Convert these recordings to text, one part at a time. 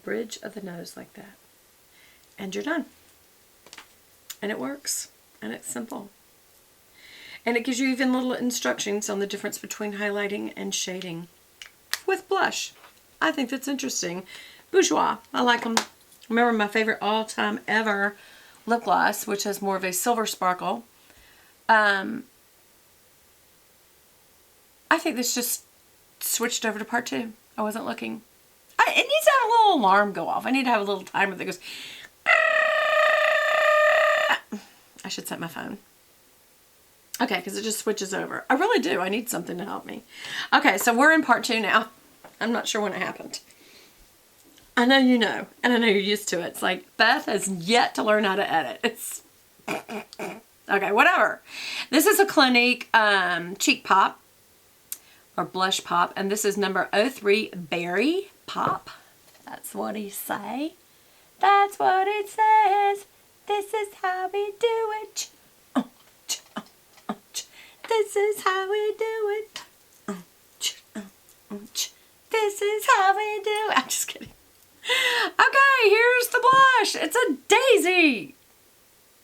bridge of the nose like that. And you're done. And it works. And it's simple. And it gives you even little instructions on the difference between highlighting and shading with blush. I think that's interesting. Bourjois, I like them. Remember my favorite all-time ever lip gloss, which has more of a silver sparkle. I think this just switched over to part 2. I wasn't looking. It needs to have a little alarm go off. I need to have a little timer that goes. I should set my phone. Okay, because it just switches over. I really do. I need something to help me. Okay, so we're in part 2 now. I'm not sure when it happened. I know you know, and I know you're used to it. It's like Beth has yet to learn how to edit. It's okay, whatever. This is a Clinique cheek pop or blush pop, and this is number 03 Berry Pop. That's what he say. That's what it says. This is how we do it. This is how we do it. This is how we do it. I'm just kidding. Okay, here's the blush. It's a daisy.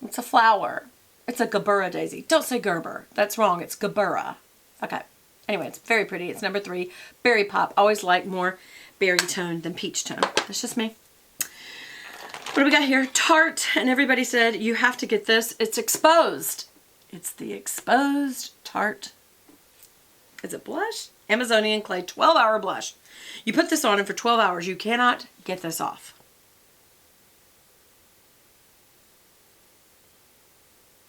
It's a flower. It's a Gerbera daisy. Don't say Gerber. That's wrong. It's Gerbera. Okay. Anyway, it's very pretty. It's number 3. Berry Pop. Always like more berry tone than peach tone. That's just me. What do we got here? Tarte. And everybody said, you have to get this. It's exposed. It's the exposed Tarte. Is it blush? Amazonian Clay 12-hour blush. You put this on and for 12 hours you cannot get this off.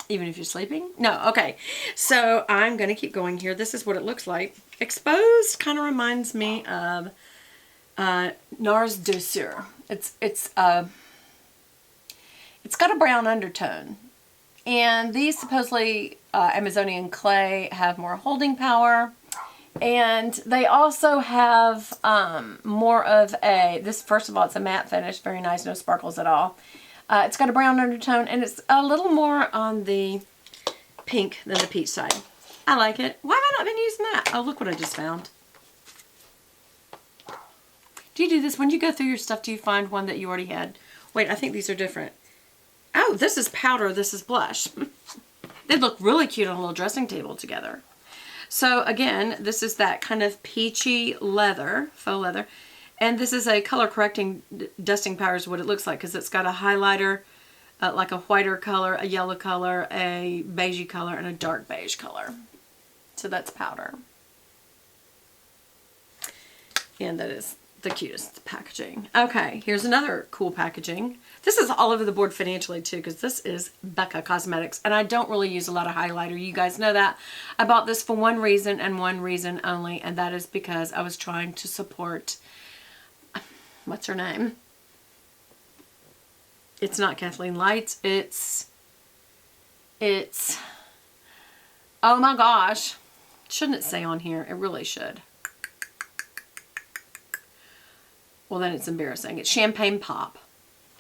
Even if you're sleeping? No, okay. So I'm going to keep going here. This is what it looks like. Exposed kind of reminds me of Nars Douceur. It's got a brown undertone. And these supposedly Amazonian Clay have more holding power. And they also have more of this first of all, it's a matte finish. Very nice, no sparkles at all. It's got a brown undertone, and it's a little more on the pink than the peach side. I like it. Why have I not been using that? Oh, look what I just found. Do you do this? When you go through your stuff, do you find one that you already had? Wait, I think these are different. Oh, this is powder. This is blush. They'd look really cute on a little dressing table together. So again, this is that kind of peachy leather, faux leather. And this is a color correcting dusting powder is what it looks like, because it's got a highlighter, like a whiter color, a yellow color, a beigey color, and a dark beige color. So that's powder. And that is the cutest packaging. Okay, here's another cool packaging. This is all over the board financially too, because this is Becca Cosmetics, and I don't really use a lot of highlighter. You guys know that. I bought this for one reason and one reason only, and that is because I was trying to support, what's her name? It's not Kathleen Lights. It's, oh my gosh. Shouldn't it say on here? It really should. Well, then it's embarrassing. It's Champagne Pop.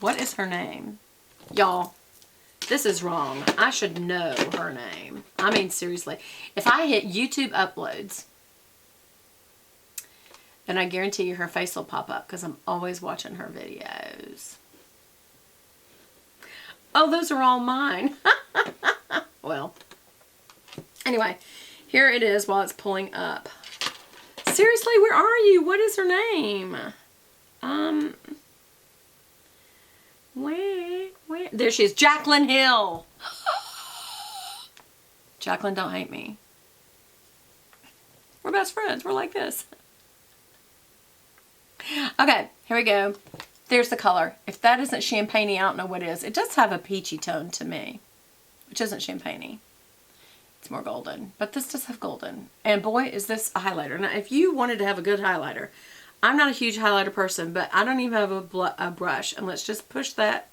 What is her name? Y'all, this is wrong. I should know her name. I mean, seriously. If I hit YouTube uploads, then I guarantee you her face will pop up, because I'm always watching her videos. Oh, those are all mine. Well, anyway, here it is while it's pulling up. Seriously, where are you? What is her name? Where? There she is. Jaclyn Hill. Jaclyn, don't hate me. We're best friends. We're like this. Okay, here we go. There's the color. If that isn't champagne-y, I don't know what is. It does have a peachy tone to me, which isn't champagne-y. It's more golden, but this does have golden. And boy, is this a highlighter. Now, if you wanted to have a good highlighter, I'm not a huge highlighter person, but I don't even have a brush. And let's just push that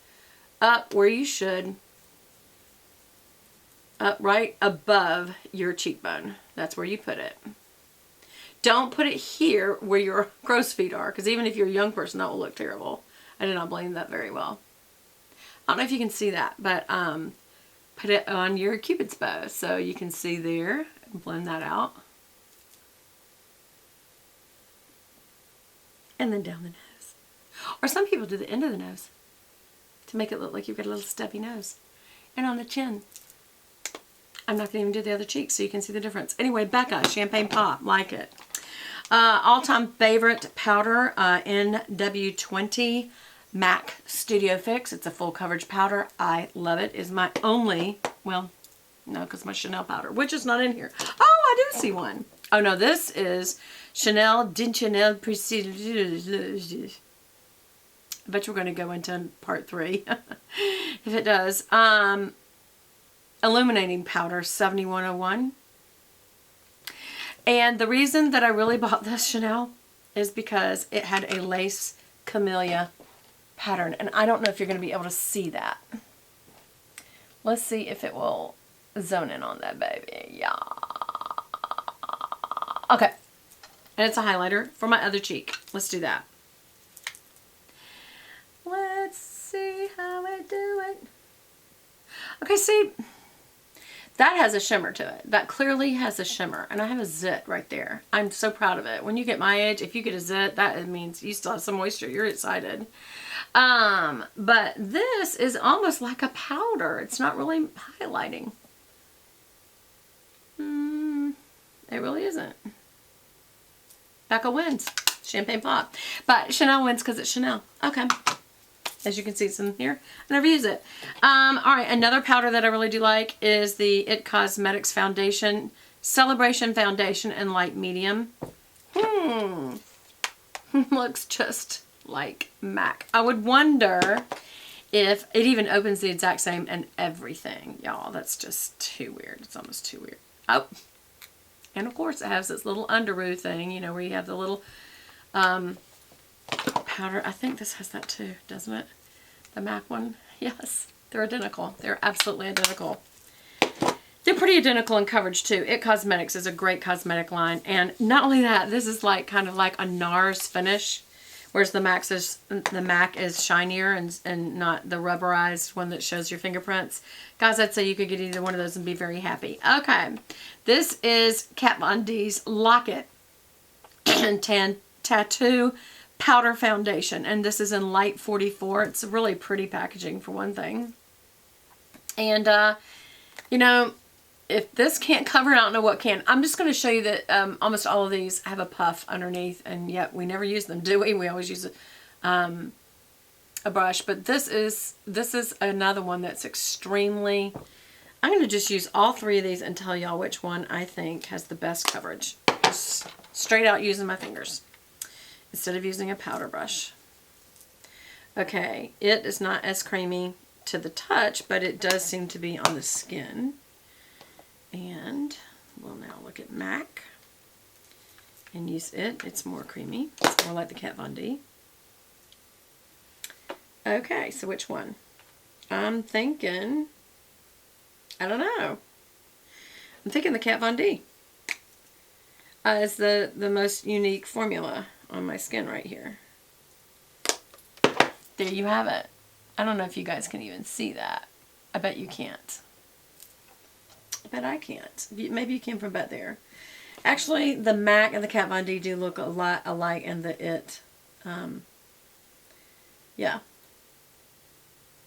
up where you should. Up right above your cheekbone. That's where you put it. Don't put it here where your crow's feet are, because even if you're a young person, that will look terrible. I did not blend that very well. I don't know if you can see that, but put it on your Cupid's bow so you can see there and blend that out. And then down the nose. Or some people do the end of the nose to make it look like you've got a little stubby nose. And on the chin. I'm not going to even do the other cheek so you can see the difference. Anyway, Becca, Champagne Pop. Like it. All-time favorite powder, NW20 MAC Studio Fix. It's a full coverage powder. I love it. It's my only, well, no, because my Chanel powder, which is not in here. Oh, I do see one. Oh, no, this is Chanel d'Inchanel Prestige. I bet you're going to go into part 3 if it does. Illuminating powder 7101. And the reason that I really bought this Chanel is because it had a lace camellia pattern. And I don't know if you're going to be able to see that. Let's see if it will zone in on that, baby. Yeah. Okay. And it's a highlighter for my other cheek. Let's do that. Let's see how I do it. Okay, see, that has a shimmer to it. That clearly has a shimmer. And I have a zit right there. I'm so proud of it. When you get my age, if you get a zit, that means you still have some moisture. You're excited. But this is almost like a powder. It's not really highlighting. It really isn't. Becca wins. Champagne Pop. But Chanel wins because it's Chanel. Okay. As you can see, it's in here. I never use it. Alright, another powder that I really do like is the IT Cosmetics Foundation. Celebration Foundation in light medium. Looks just like MAC. I would wonder if it even opens the exact same and everything. Y'all, that's just too weird. It's almost too weird. Oh. And of course it has this little underoos thing, you know, where you have the little powder. I think this has that too, doesn't it? The MAC one. Yes, they're identical. They're absolutely identical. They're pretty identical in coverage too. IT Cosmetics is a great cosmetic line. And not only that, this is like kind of like a NARS finish. Whereas the MAC is shinier and not the rubberized one that shows your fingerprints. Guys, I'd say you could get either one of those and be very happy. Okay. This is Kat Von D's Lock-It Tattoo Powder Foundation. And this is in light 44. It's really pretty packaging for one thing. And, you know, if this can't cover it, I don't know what can. I'm just going to show you that almost all of these have a puff underneath, and yet we never use them, do we? We always use a brush. But this is another one that's extremely... I'm going to just use all 3 of these and tell y'all which one I think has the best coverage. Just straight out using my fingers instead of using a powder brush. Okay, it is not as creamy to the touch, but it does seem to be on the skin. And we'll now look at MAC and use it. It's more creamy. It's more like the Kat Von D. Okay, so which one? I'm thinking, I don't know. I'm thinking the Kat Von D is the most unique formula on my skin right here. There you have it. I don't know if you guys can even see that. I bet you can't. But I can't. Maybe you can from back there. Actually, the MAC and the Kat Von D do look a lot alike, and the IT. Yeah.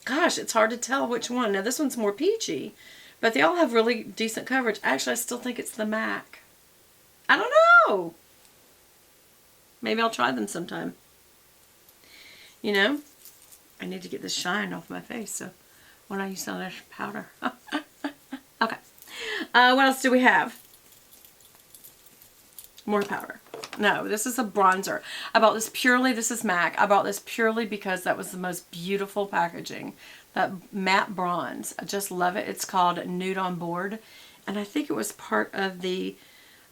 Gosh, it's hard to tell which one. Now, this one's more peachy, but they all have really decent coverage. Actually, I still think it's the MAC. I don't know. Maybe I'll try them sometime. You know, I need to get this shine off my face, so why don't I use some of this powder? Okay. What else do we have? More powder. No, this is a bronzer. I bought this purely, this is MAC. I bought this purely because that was the most beautiful packaging. That matte bronze. I just love it. It's called Nude on Board. And I think it was part of the,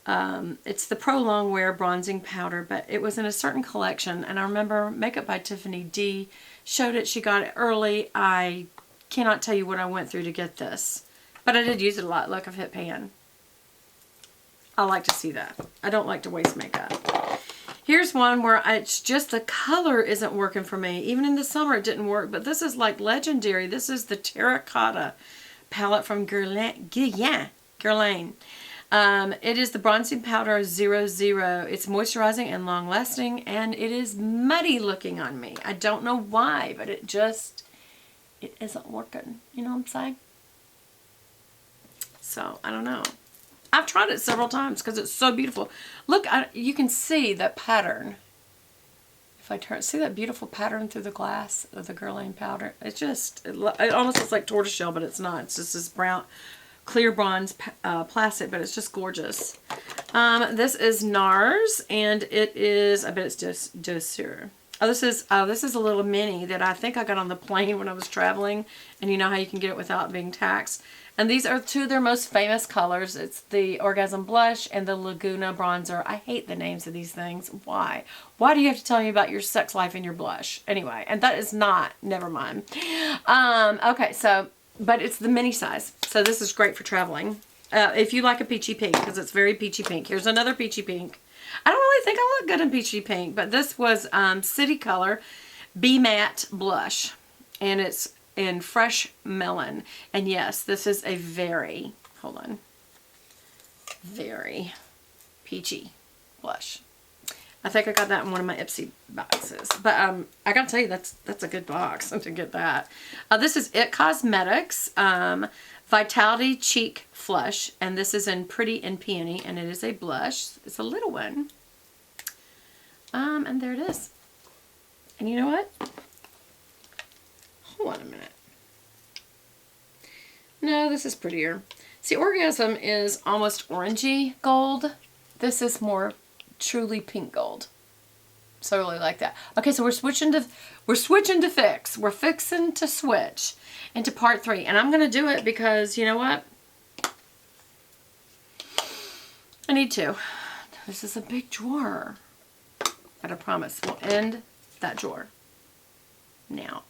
it's the Pro Longwear bronzing powder, but it was in a certain collection. And I remember Makeup by Tiffany D showed it. She got it early. I cannot tell you what I went through to get this. But I did use it a lot. Look, I've hit pan. I like to see that. I don't like to waste makeup. Here's one where it's just the color isn't working for me. Even in the summer it didn't work. But this is like legendary. This is the Terracotta palette from Guerlain. It is the Bronzing Powder 00. It's moisturizing and long lasting, and it is muddy looking on me. I don't know why, but it isn't working. You know what I'm saying? So, I don't know. I've tried it several times because it's so beautiful. Look, you can see that pattern. If I see that beautiful pattern through the glass of the Guerlain powder. It almost looks like tortoiseshell, but it's not. It's just this brown, clear bronze plastic, but it's just gorgeous. This is NARS, and it is, I bet it's Douceur. Oh, this is a little mini that I think I got on the plane when I was traveling, and you know how you can get it without being taxed. And these are two of their most famous colors. It's the Orgasm Blush and the Laguna Bronzer. I hate the names of these things. Why? Why do you have to tell me about your sex life and your blush? Anyway, and that is not, never mind. Okay, so, but it's the mini size. So this is great for traveling. If you like a peachy pink, because it's very peachy pink. Here's another peachy pink. I don't really think I look good in peachy pink, but this was City Color Be Matte Blush. And it's in Fresh Melon. And yes, this is a very, hold on, very peachy blush. I think I got that in one of my Ipsy boxes. But I gotta tell you, that's a good box to get that. This is IT Cosmetics Vitality Cheek Flush. And this is in Pretty and Peony. And it is a blush. It's a little one. And there it is. And you know what? Hold on a minute. No, this is prettier. See, Orgasm is almost orangey gold. This is more truly pink gold. So I really like that. Okay, so we're switching to fix. We're fixing to switch into part 3. And I'm going to do it because, you know what? I need to. This is a big drawer. But I promise we'll end that drawer now.